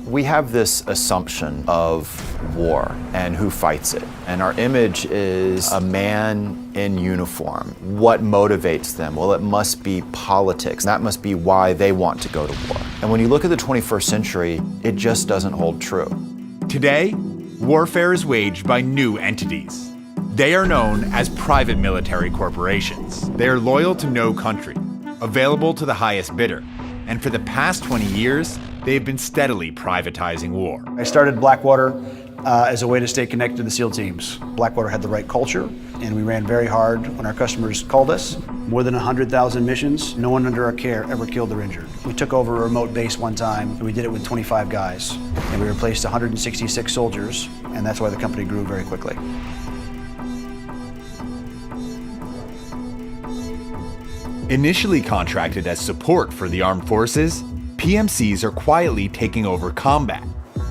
We have this assumption of war and who fights it. And our image is a man in uniform. What motivates them? Well, it must be politics. That must be why they want to go to war. And when you look at the 21st century, it just doesn't hold true. Today, warfare is waged by new entities. They are known as private military corporations. They are loyal to no country, available to the highest bidder. And for the past 20 years, they've been steadily privatizing war. I started Blackwater as a way to stay connected to the SEAL teams. Blackwater had the right culture, and we ran very hard when our customers called us. More than 100,000 missions, no one under our care ever killed or injured. We took over a remote base one time, and we did it with 25 guys. And we replaced 166 soldiers, and that's why the company grew very quickly. Initially contracted as support for the armed forces, PMCs are quietly taking over combat,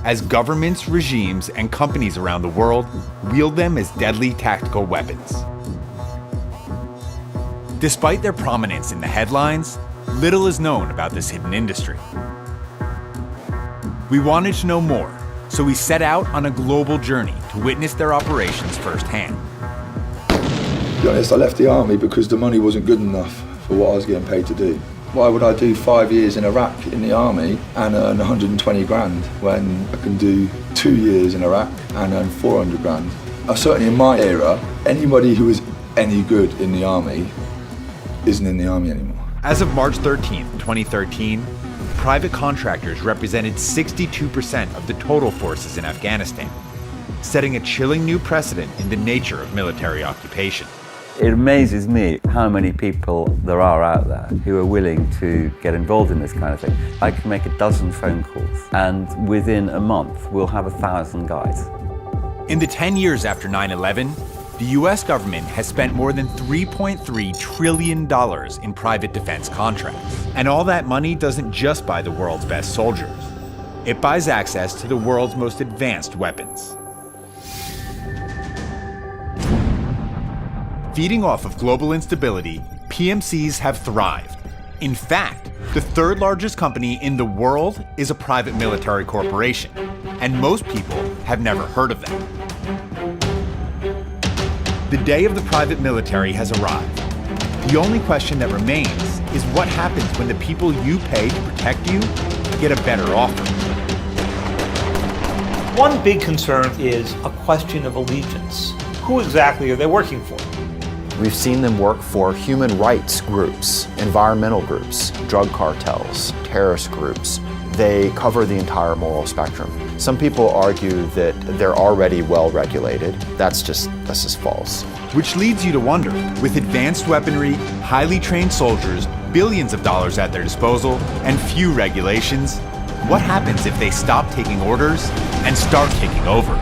as governments, regimes, and companies around the world wield them as deadly tactical weapons. Despite their prominence in the headlines, little is known about this hidden industry. We wanted to know more, so we set out on a global journey to witness their operations firsthand. To be honest, I left the army because the money wasn't good enough for what I was getting paid to do. Why would I do 5 years in Iraq in the army and earn 120 grand when I can do 2 years in Iraq and earn 400 grand? Certainly in my era, anybody who was any good in the army isn't in the army anymore. As of March 13, 2013, private contractors represented 62% of the total forces in Afghanistan, setting a chilling new precedent in the nature of military occupation. It amazes me how many people there are out there who are willing to get involved in this kind of thing. I can make a dozen phone calls, and within a month, we'll have 1,000 guys. In the 10 years after 9/11, the US government has spent more than $3.3 trillion in private defense contracts. And all that money doesn't just buy the world's best soldiers. It buys access to the world's most advanced weapons. Feeding off of global instability, PMCs have thrived. In fact, the third largest company in the world is a private military corporation, and most people have never heard of them. The day of the private military has arrived. The only question that remains is what happens when the people you pay to protect you get a better offer. One big concern is a question of allegiance. Who exactly are they working for? We've seen them work for human rights groups, environmental groups, drug cartels, terrorist groups. They cover the entire moral spectrum. Some people argue that they're already well regulated. That's just false. Which leads you to wonder, with advanced weaponry, highly trained soldiers, billions of dollars at their disposal, and few regulations, what happens if they stop taking orders and start taking over?